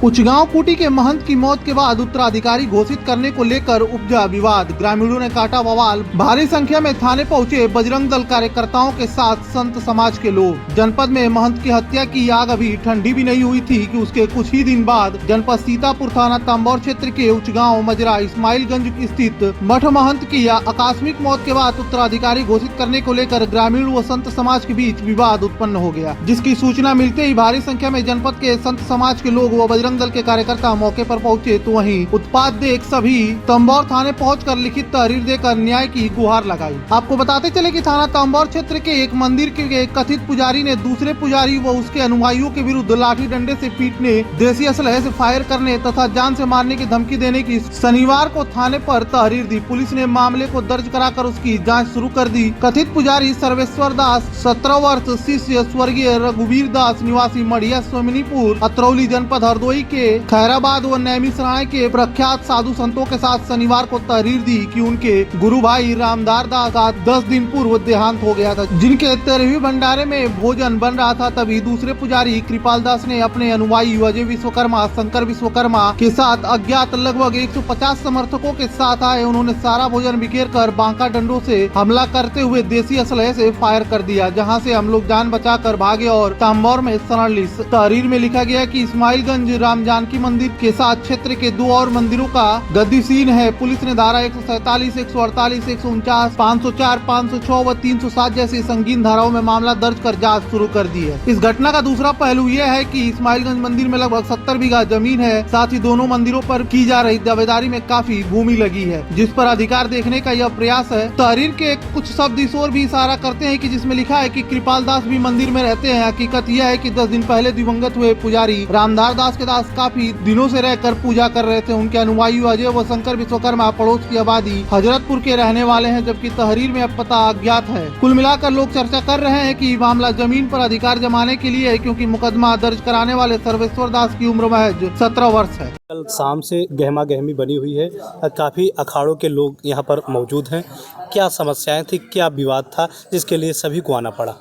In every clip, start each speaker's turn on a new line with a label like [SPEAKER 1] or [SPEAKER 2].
[SPEAKER 1] उचगांव कुटी के महंत की मौत के बाद उत्तराधिकारी घोषित करने को लेकर उपजा विवाद। ग्रामीणों ने काटा बवाल। भारी संख्या में थाने पहुंचे बजरंग दल कार्यकर्ताओं के साथ संत समाज के लोग। जनपद में महंत की हत्या की आग अभी ठंडी भी नहीं हुई थी कि उसके कुछ ही दिन बाद जनपद सीतापुर थाना तांबौर क्षेत्र के उचगांव मजरा इस्माइलगंज स्थित मठ महंत की आकस्मिक मौत के बाद उत्तराधिकारी घोषित करने को लेकर ग्रामीण व संत समाज के बीच विवाद उत्पन्न हो गया, जिसकी सूचना मिलते ही भारी संख्या में जनपद के संत समाज के लोग व बजरंग दल के कार्यकर्ता मौके पर पहुंचे तो वहीं उत्पात देख सभी तांबौर थाने पहुंचकर लिखित तहरीर देकर न्याय की गुहार लगाई। आपको बताते चले कि थाना तांबौर क्षेत्र के एक मंदिर के कथित पुजारी ने दूसरे पुजारी व उसके अनुयायियों के विरुद्ध लाठी डंडे से पीटने, देसी असलहे से फायर करने तथा जान से मारने की धमकी देने की शनिवार को थाने पर तहरीर दी। पुलिस ने मामले को दर्ज कराकर उसकी जाँच शुरू कर दी। कथित पुजारी सर्वेश्वर दास 17 वर्ष, शिष्य स्वर्गीय रघुवीर दास, निवासी मढ़िया सोमनीपुर, अतरौली जनपद हरदोई के खैराबाद व नैमिषराय के प्रख्यात साधु संतों के साथ शनिवार को तहरीर दी कि उनके गुरु भाई रामदार दास का 10 दिन पूर्व देहांत हो गया था। जिनके 13वीं भंडारे में भोजन बन रहा था, तभी दूसरे पुजारी कृपाल दास ने अपने अनुयायी अजय विश्वकर्मा, शंकर विश्वकर्मा के साथ अज्ञात लगभग 150 समर्थकों के साथ आए। उन्होंने सारा भोजन बिखेर कर बांका डंडों से हमला करते हुए देसी असलहे से फायर कर दिया, जहां से हम लोग जान बचाकर भागे और तांबौर में शरण ली। तहरीर में लिखा गया कि इस्माइलगंज राम जानकी मंदिर के साथ क्षेत्र के 2 और मंदिरों का गद्दीसीन है। पुलिस ने धारा 147, 148, 149, 504, 506 व 307 जैसी संगीन धाराओं में मामला दर्ज कर जांच शुरू कर दी है। इस घटना का दूसरा पहलू यह है कि इस्माइलगंज मंदिर में लगभग 70 बीघा जमीन है। साथ ही दोनों मंदिरों पर की जा रही दावेदारी में काफी भूमि लगी है, जिस पर अधिकार देखने का यह प्रयास है। तहरीर के कुछ शब्द इस ओर भी इशारा करते हैं कि जिसमें लिखा है कि कृपाल दास भी मंदिर में रहते हैं। हकीकत यह है कि 10 दिन पहले दिवंगत हुए पुजारी रामदार दास के दास काफी दिनों से रहकर पूजा कर रहे थे। उनके अनुयायी अजय व शंकर विश्वकर्मा पड़ोस की आबादी हजरतपुर के रहने वाले हैं, जबकि तहरीर में अब पता अज्ञात है। कुल मिलाकर लोग चर्चा कर रहे हैं कि मामला जमीन पर अधिकार जमाने के लिए है, क्योंकि मुकदमा दर्ज कराने वाले सर्वेश्वर दास की उम्र महज 17 वर्ष है।
[SPEAKER 2] कल शाम से गहमा गहमी बनी हुई है। काफ़ी अखाड़ों के लोग यहाँ पर मौजूद हैं। क्या समस्याएं थी, क्या विवाद था जिसके लिए सभी को आना पड़ा?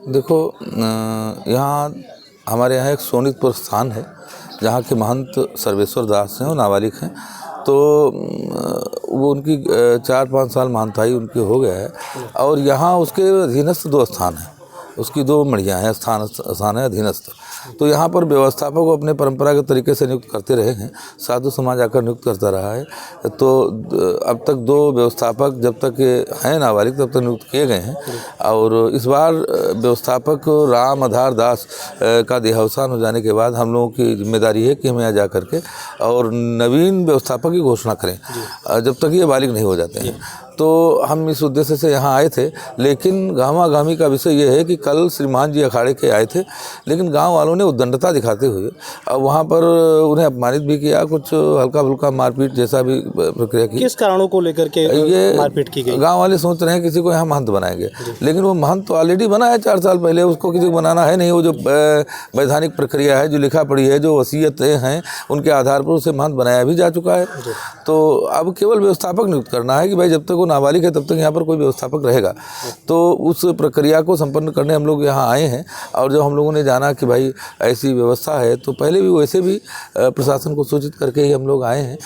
[SPEAKER 3] देखो, यहाँ हमारे यहाँ एक सोनितपुर स्थान है जहाँ के महंत सर्वेश्वर दास हैं और नाबालिग हैं। तो वो उनकी 4-5 साल महंताई उनकी हो गया है और यहाँ उसके अधीनस्थ 2 स्थान हैं, उसकी 2 मढ़ियाँ हैं, स्थान है अधीनस्थ। तो यहाँ पर व्यवस्थापक को अपने परंपरागत तरीके से नियुक्त करते रहे हैं, साधु समाज आकर नियुक्त करता रहा है। तो अब तक 2 व्यवस्थापक जब तक हैं नाबालिग तब तक नियुक्त किए गए हैं और इस बार व्यवस्थापक राम आधार दास का देहावसान हो जाने के बाद हम लोगों की जिम्मेदारी है कि हम यहाँ जा करके और नवीन व्यवस्थापक की घोषणा करें जब तक ये बालिग नहीं हो जाते हैं। तो हम इस उद्देश्य से यहाँ आए थे, लेकिन गहमा-गहमी का विषय ये है कि कल श्रीमान जी अखाड़े के आए थे, लेकिन गांव वालों ने उद्दंडता दिखाते हुए अब वहाँ पर उन्हें अपमानित भी किया, कुछ हल्का-फुल्का मारपीट जैसा भी प्रक्रिया की।
[SPEAKER 2] किस कारणों को लेकर के ये मारपीट की गई?
[SPEAKER 3] गाँव वाले सोच रहे हैं किसी को यहाँ महंत बनाएंगे, लेकिन वो महंत तो ऑलरेडी बना है 4 साल पहले, उसको किसी को बनाना है नहीं। वो जो वैधानिक प्रक्रिया है, जो लिखा पढ़ी है, जो वसीयतें हैं, उनके आधार पर उसे महंत बनाया भी जा चुका है। तो अब केवल व्यवस्थापक नियुक्त करना है कि भाई जब तक वो नाबालिग है तब तक यहाँ पर कोई व्यवस्थापक रहेगा। तो उस प्रक्रिया को संपन्न करने हम लोग यहाँ आए हैं और जब हम लोगों ने जाना कि भाई ऐसी व्यवस्था है, तो पहले भी वैसे भी प्रशासन को सूचित करके ही हम लोग आए हैं।